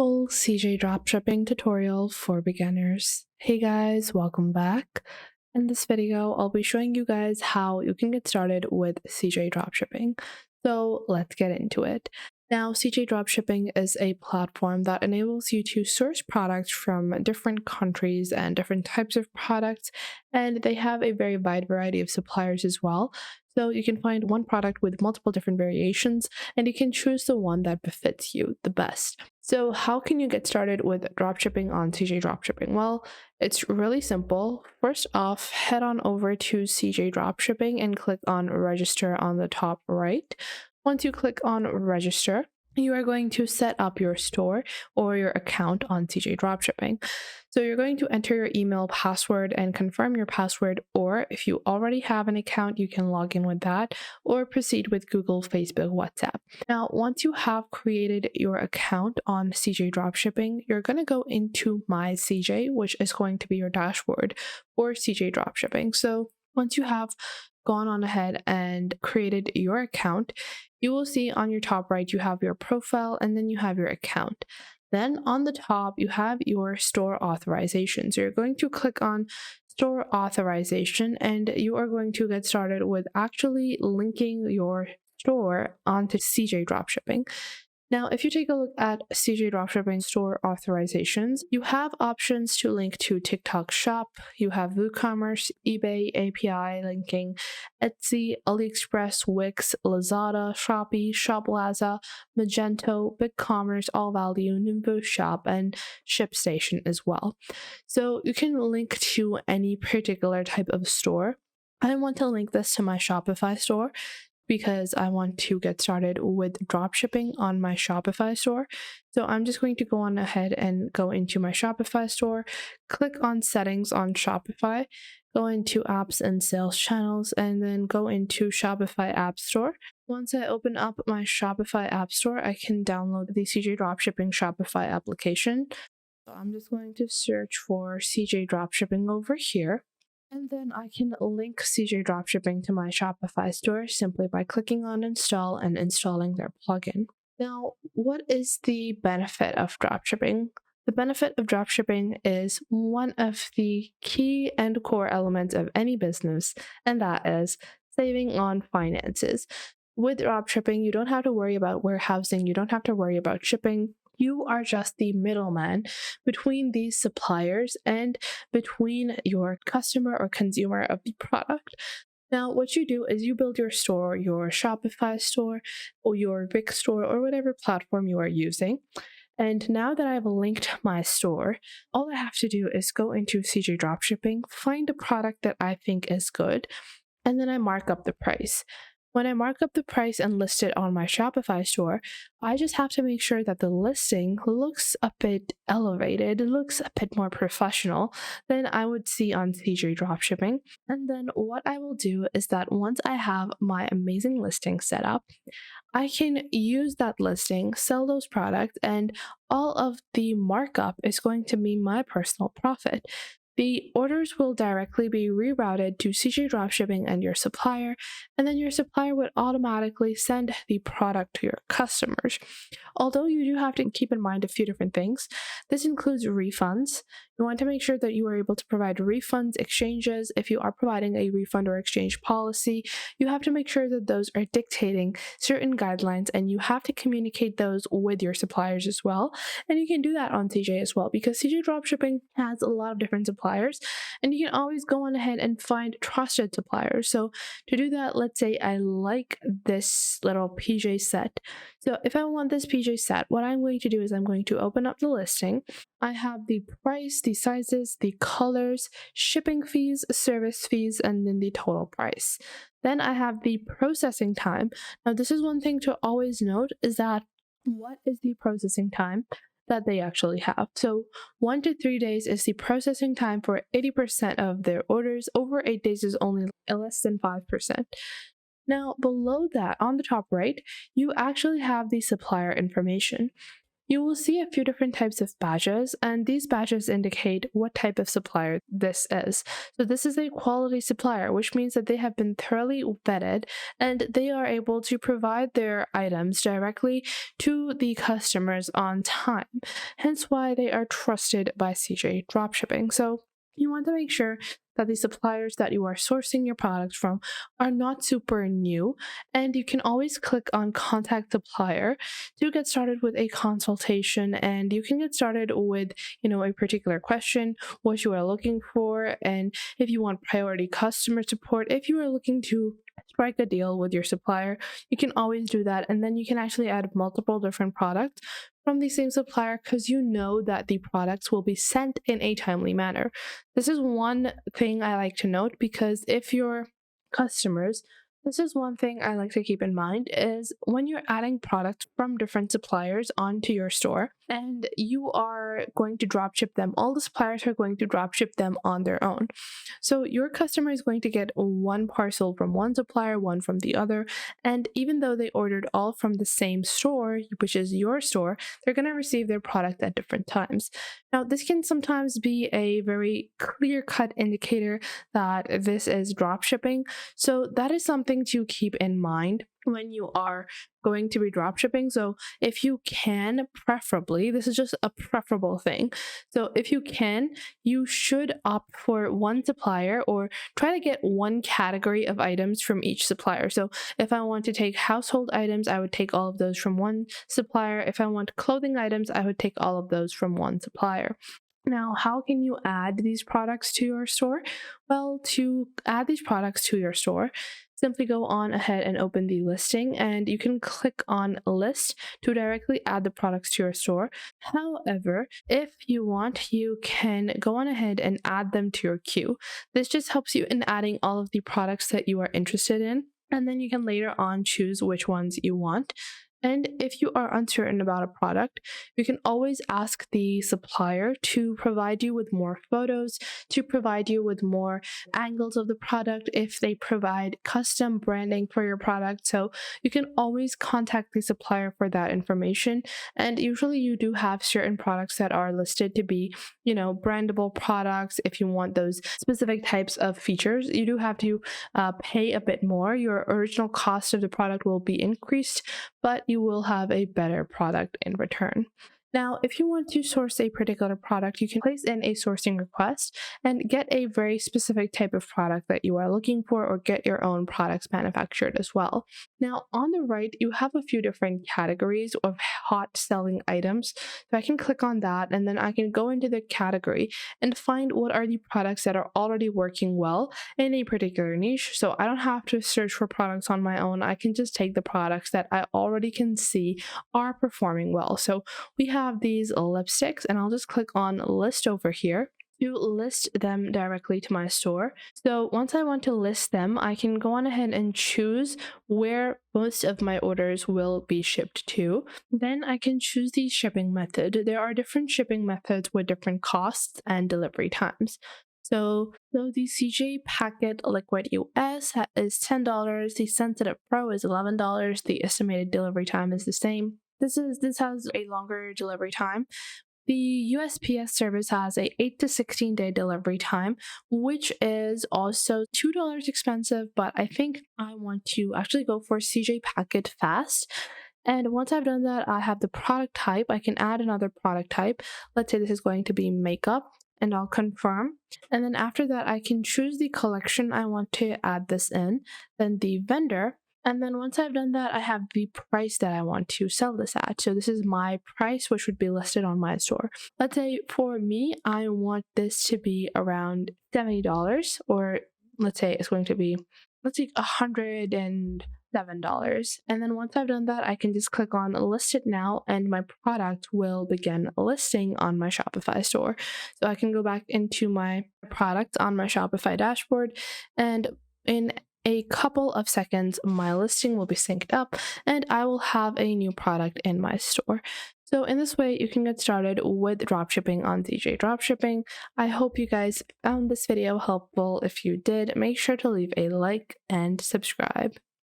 Full CJ dropshipping tutorial for beginners. Hey guys, welcome back. In this video, I'll be showing you guys how you can get started with CJ dropshipping. So let's get into it. Now, CJ dropshipping is a platform that enables you to source products from different countries and different types of products, and they have a very wide variety of suppliers as well. So you can find one product with multiple different variations, and you can choose the one that befits you the best. So how can you get started with dropshipping on CJ Dropshipping? Well, it's really simple. First off, head on over to CJ Dropshipping and click on register on the top right. Once you click on register, you are going to set up your store or your account on CJ Dropshipping. So you're going to enter your email password and confirm your password, or if you already have an account, you can log in with that or proceed with Google, Facebook, WhatsApp. Now, once you have created your account on CJ Dropshipping, you're going to go into My CJ, which is going to be your dashboard for CJ Dropshipping. So once you have gone on ahead and created your account, you will see on your top right, you have your profile and then you have your account. Then on the top, you have your store authorization. So you're going to click on store authorization and you are going to get started with actually linking your store onto CJ Dropshipping. Now, if you take a look at CJ Dropshipping store authorizations, you have options to link to TikTok Shop, you have WooCommerce, eBay, API linking, Etsy, AliExpress, Wix, Lazada, Shopee, Shoplaza, Magento, BigCommerce, AllValue, Nimbo Shop, and ShipStation as well. So you can link to any particular type of store. I want to link this to my Shopify store because I want to get started with dropshipping on my Shopify store. So I'm just going to go on ahead and go into my Shopify store, click on settings on Shopify, go into apps and sales channels, and then go into Shopify App Store. Once I open up my Shopify App Store, I can download the CJ Dropshipping Shopify application. So I'm just going to search for CJ Dropshipping over here. And then I can link CJ Dropshipping to my Shopify store simply by clicking on install and installing their plugin. Now, what is the benefit of dropshipping? The benefit of dropshipping is one of the key and core elements of any business, and that is saving on finances. With dropshipping, you don't have to worry about warehousing, you don't have to worry about shipping. You are just the middleman between these suppliers and between your customer or consumer of the product. Now, what you do is you build your store, your Shopify store, or your Wix store, or whatever platform you are using. And now that I've linked my store, all I have to do is go into CJ Dropshipping, find a product that I think is good, and then I mark up the price. When I mark up the price and list it on my Shopify store, I just have to make sure that the listing looks a bit elevated, looks a bit more professional than I would see on CJ Dropshipping. And then what I will do is that once I have my amazing listing set up, I can use that listing, sell those products, and all of the markup is going to be my personal profit. The orders will directly be rerouted to CJ Dropshipping and your supplier, and then your supplier would automatically send the product to your customers. Although you do have to keep in mind a few different things, this includes refunds. You want to make sure that you are able to provide refunds, exchanges. If you are providing a refund or exchange policy, you have to make sure that those are dictating certain guidelines, and you have to communicate those with your suppliers as well. And you can do that on CJ as well, because CJ Dropshipping has a lot of different suppliers, and you can always go on ahead and find trusted suppliers. So to do that, let's say I like this little PJ set. So if I want this PJ set, what I'm going to do is I'm going to open up the listing. I have the price, the sizes, the colors, shipping fees, service fees, and then the total price. Then I have the processing time. Now, this is one thing to always note, is that what is the processing time that they actually have. So 1 to 3 days is the processing time for 80% of their orders. Over 8 days is only less than 5%. Now, below that, on the top right, you actually have the supplier information. you will see a few different types of badges, and these badges indicate what type of supplier this is. So this is a quality supplier, which means that they have been thoroughly vetted and they are able to provide their items directly to the customers on time, hence why they are trusted by CJ Dropshipping. So you want to make sure that the suppliers that you are sourcing your products from are not super new, and you can always click on contact supplier to get started with a consultation, and you can get started with a particular question, what you are looking for, and if you want priority customer support, if you are looking to strike a deal with your supplier, you can always do that, and then you can actually add multiple different products from the same supplier because you know that the products will be sent in a timely manner. This is one thing I like to note, because if your customers, this is one thing I like to keep in mind, is when you're adding products from different suppliers onto your store and you are going to drop ship them, all the suppliers are going to drop ship them on their own. So your customer is going to get one parcel from one supplier, one from the other, and even though they ordered all from the same store, which is your store, they're going to receive their product at different times. Now, this can sometimes be a very clear-cut indicator that this is drop shipping. So that is something to keep in mind when you are going to be drop shipping. So if you can, preferably, this is just a preferable thing. So if you can, you should opt for one supplier or try to get one category of items from each supplier. So if I want to take household items, I would take all of those from one supplier. If I want clothing items, I would take all of those from one supplier. Now, how can you add these products to your store? Well, to add these products to your store, simply go on ahead and open the listing, and you can click on list to directly add the products to your store. However, if you want, you can go on ahead and add them to your queue. This just helps you in adding all of the products that you are interested in, and then you can later on choose which ones you want. And if you are uncertain about a product, you can always ask the supplier to provide you with more photos, to provide you with more angles of the product if they provide custom branding for your product. So you can always contact the supplier for that information. And usually you do have certain products that are listed to be, brandable products. If you want those specific types of features, you do have to pay a bit more. Your original cost of the product will be increased, but you will have a better product in return. Now, if you want to source a particular product, you can place in a sourcing request and get a very specific type of product that you are looking for, or get your own products manufactured as well. Now, on the right, you have a few different categories of hot selling items. So I can click on that, and then I can go into the category and find what are the products that are already working well in a particular niche. So I don't have to search for products on my own. I can just take the products that I already can see are performing well. So we have these lipsticks, and I'll just click on list over here to list them directly to my store. So once I want to list them, I can go on ahead and choose where most of my orders will be shipped to. Then I can choose the shipping method. There are different shipping methods with different costs and delivery times. So the CJ Packet Liquid US is $10. The Sensitive Pro is $11. The estimated delivery time is the same. This has a longer delivery time. The USPS service has a 8 to 16 day delivery time, which is also $2 expensive, but I think I want to actually go for CJ Packet Fast. And once I've done that, I have the product type. I can add another product type. Let's say this is going to be makeup, and I'll confirm. And then after that, I can choose the collection I want to add this in, then the vendor. And then once I've done that, I have the price that I want to sell this at. So this is my price, which would be listed on my store. Let's say for me, I want this to be around $70, or let's say it's going to be, $107. And then once I've done that, I can just click on list it now, and my product will begin listing on my Shopify store. So I can go back into my product on my Shopify dashboard, and in a couple of seconds, my listing will be synced up and I will have a new product in my store. So in this way, you can get started with dropshipping on CJ Dropshipping. I hope you guys found this video helpful. If you did, make sure to leave a like and subscribe.